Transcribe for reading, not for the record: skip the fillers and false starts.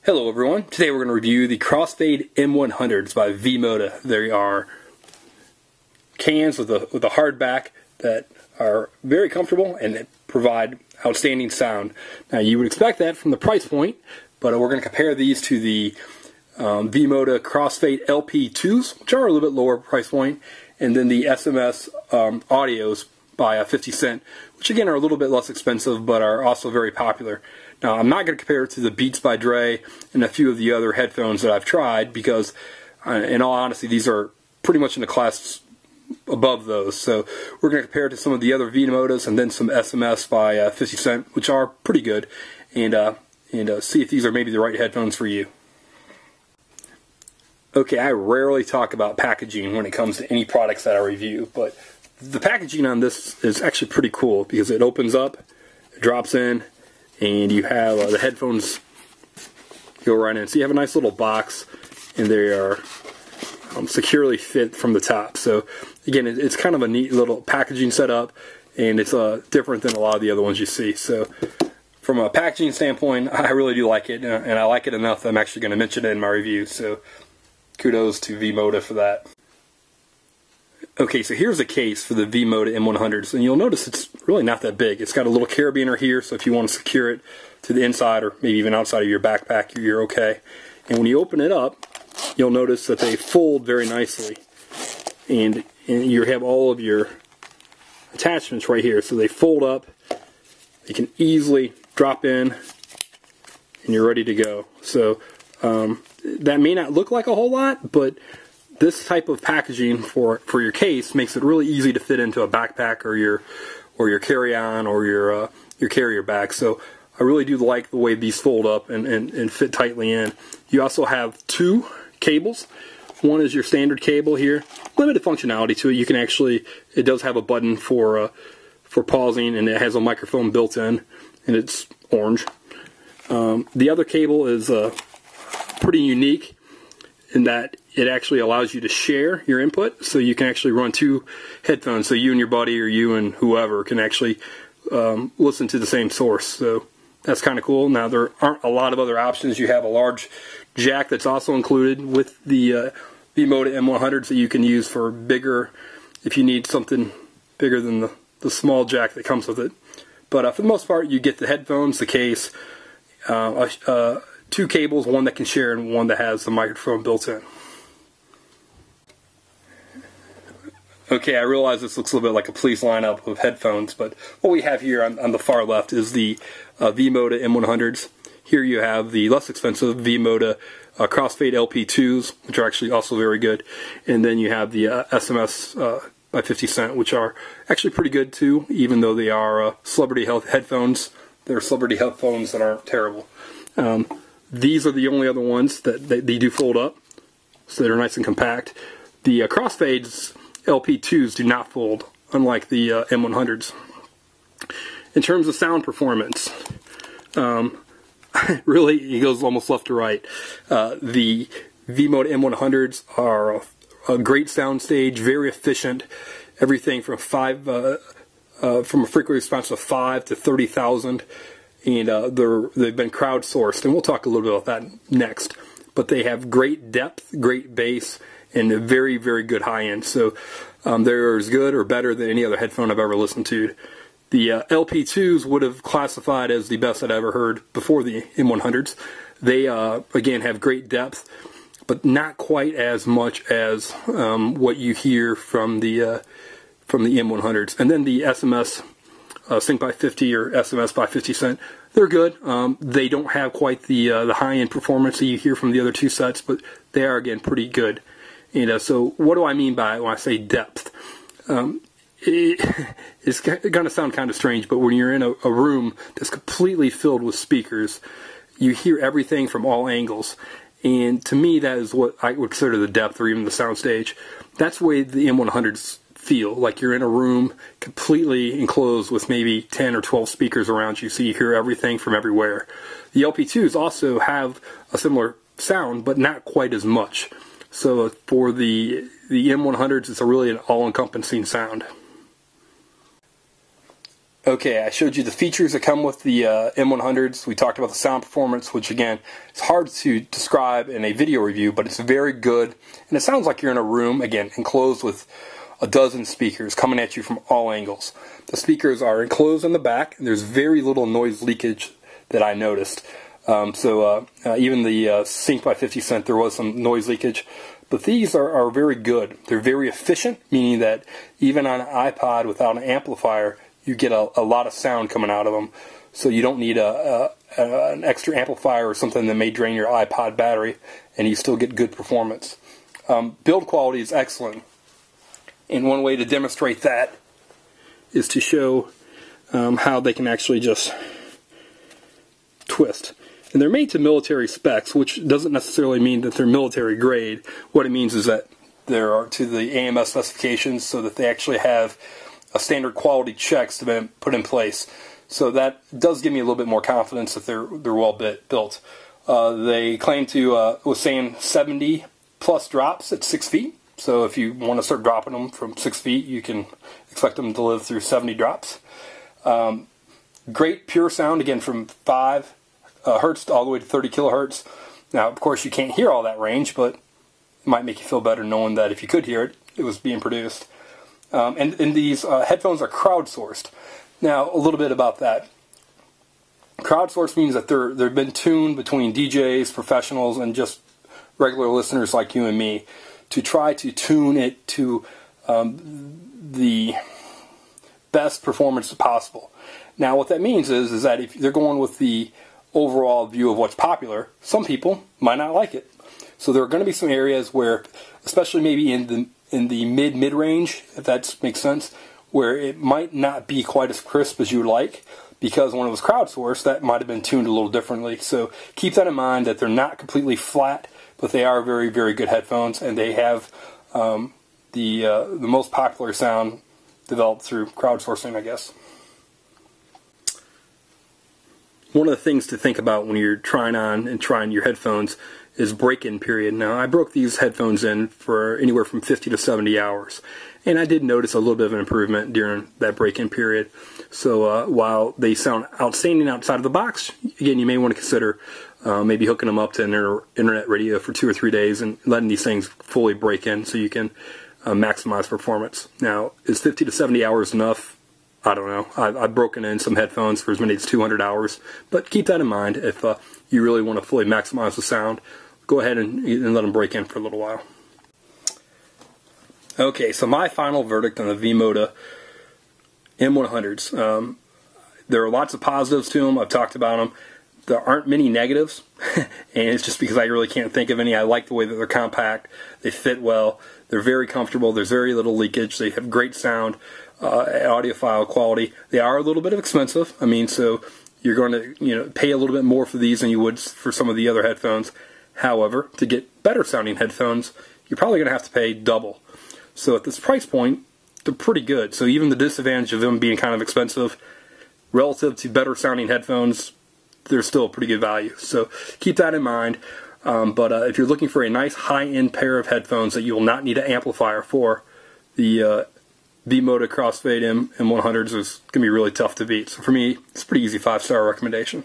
Hello everyone, today we're going to review the Crossfade M-100s by V-Moda. They are cans with a hard back that are very comfortable and that provide outstanding sound. Now you would expect that from the price point, but we're going to compare these to the V-Moda Crossfade LP2s, which are a little bit lower price point, and then the SMS audios by 50 cent, which again are a little bit less expensive but are also very popular. Now, I'm not going to compare it to the Beats by Dre and a few of the other headphones that I've tried because, in all honesty, these are pretty much in the class above those. So we're going to compare it to some of the other V-Modas and then some SMS by 50 cent, which are pretty good, and see if these are maybe the right headphones for you. Okay, I rarely talk about packaging when it comes to any products that I review, but the packaging on this is actually pretty cool because it opens up, it drops in, and you have the headphones go right in. So you have a nice little box, and they are securely fit from the top. So again, it's kind of a neat little packaging setup, and it's different than a lot of the other ones you see. So from a packaging standpoint, I really do like it, and I like it enough that I'm actually going to mention it in my review. So kudos to V-Moda for that. Okay, so here's a case for the V-Moda M100s, and you'll notice it's really not that big. It's got a little carabiner here, so if you want to secure it to the inside or maybe even outside of your backpack, you're okay. And when you open it up, you'll notice that they fold very nicely, and you have all of your attachments right here. So they fold up, you can easily drop in, and you're ready to go. So that may not look like a whole lot, but this type of packaging for your case makes it really easy to fit into a backpack or your carry-on or your carrier bag. So I really do like the way these fold up and fit tightly in. You also have two cables. One is your standard cable here. Limited functionality to it. You can actually, it does have a button for pausing, and it has a microphone built in, and it's orange. The other cable is pretty unique in that it actually allows you to share your input, so you can actually run two headphones, so you and your buddy or you and whoever can actually listen to the same source. So that's kind of cool. Now, there aren't a lot of other options. You have a large jack that's also included with the V-Moda M100s that you can use for bigger, if you need something bigger than the small jack that comes with it. But for the most part, you get the headphones, the case, two cables, one that can share and one that has the microphone built in. Okay, I realize this looks a little bit like a police lineup of headphones, but what we have here on the far left is the V-Moda M100s. Here you have the less expensive V-Moda Crossfade LP2s, which are actually also very good. And then you have the SMS by 50 cent, which are actually pretty good too, even though they are celebrity headphones. They're celebrity headphones that aren't terrible. These are the only other ones that they do fold up, so they're nice and compact. The Crossfades LP2s do not fold, unlike the M100s. In terms of sound performance, really it goes almost left to right. The V-Moda M100s are a great soundstage, very efficient. Everything from a frequency response of 5 to 30,000. And they've been crowdsourced, and we'll talk a little bit about that next. But they have great depth, great bass, and a very, very good high end. So they're as good or better than any other headphone I've ever listened to. The LP2s would have classified as the best I'd ever heard before the M100s. They again have great depth, but not quite as much as what you hear from the M100s. And then the SMS Sync by 50 or SMS by 50 cent. They're good. They don't have quite the high-end performance that you hear from the other two sets, but they are, again, pretty good. So what do I mean by when I say depth? It's going to sound kind of strange, but when you're in a room that's completely filled with speakers, you hear everything from all angles. And to me, that is what I would consider the depth or even the soundstage. That's the way the M100s feel, like you're in a room completely enclosed with maybe 10 or 12 speakers around you, so you hear everything from everywhere. The LP2s also have a similar sound, but not quite as much. So for the M100s, it's really an all-encompassing sound. Okay, I showed you the features that come with the M100s. We talked about the sound performance, which again, it's hard to describe in a video review, but it's very good. And it sounds like you're in a room, again, enclosed with a dozen speakers coming at you from all angles. The speakers are enclosed in the back, and there's very little noise leakage that I noticed. Even the Sync by 50 Cent, there was some noise leakage. But these are very good. They're very efficient, meaning that even on an iPod without an amplifier, you get a lot of sound coming out of them. So you don't need an extra amplifier or something that may drain your iPod battery, and you still get good performance. Build quality is excellent. And one way to demonstrate that is to show how they can actually just twist. And they're made to military specs, which doesn't necessarily mean that they're military grade. What it means is that they're to the AMS specifications, so that they actually have a standard quality checks to be put in place. So that does give me a little bit more confidence that they're well built. They claim to was saying 70 plus drops at 6 feet. So if you want to start dropping them from 6 feet, you can expect them to live through 70 drops. Great pure sound, again, from 5 hertz all the way to 30 kilohertz. Now, of course, you can't hear all that range, but it might make you feel better knowing that if you could hear it, it was being produced. And these headphones are crowdsourced. Now, a little bit about that. Crowdsourced means that they've been tuned between DJs, professionals, and just regular listeners like you and me to try to tune it to the best performance possible. Now, what that means is that if they're going with the overall view of what's popular, some people might not like it. So there are going to be some areas where, especially maybe in the mid range, if that makes sense, where it might not be quite as crisp as you would like, because when it was crowdsourced, that might have been tuned a little differently. So keep that in mind, that they're not completely flat, but they are very, very good headphones, and they have the most popular sound developed through crowdsourcing, I guess. One of the things to think about when you're trying your headphones is break-in period. Now, I broke these headphones in for anywhere from 50 to 70 hours, and I did notice a little bit of an improvement during that break-in period. So while they sound outstanding outside of the box, again, you may want to consider maybe hooking them up to internet radio for 2 or 3 days and letting these things fully break in so you can maximize performance. Now, is 50 to 70 hours enough? I don't know. I've broken in some headphones for as many as 200 hours, but keep that in mind. If you really want to fully maximize the sound, go ahead and let them break in for a little while. Okay, so my final verdict on the V-Moda M100s. There are lots of positives to them. I've talked about them. There aren't many negatives, and it's just because I really can't think of any. I like the way that they're compact. They fit well. They're very comfortable. There's very little leakage. They have great sound. Audiophile quality. They are a little bit expensive. I mean, so you're going to pay a little bit more for these than you would for some of the other headphones. However, to get better sounding headphones, you're probably going to have to pay double. So at this price point, they're pretty good. So even the disadvantage of them being kind of expensive, relative to better sounding headphones, they're still a pretty good value. So keep that in mind. But if you're looking for a nice high-end pair of headphones that you will not need an amplifier for, the V-Moda Crossfade M-100s is going to be really tough to beat. So for me, it's a pretty easy 5-star recommendation.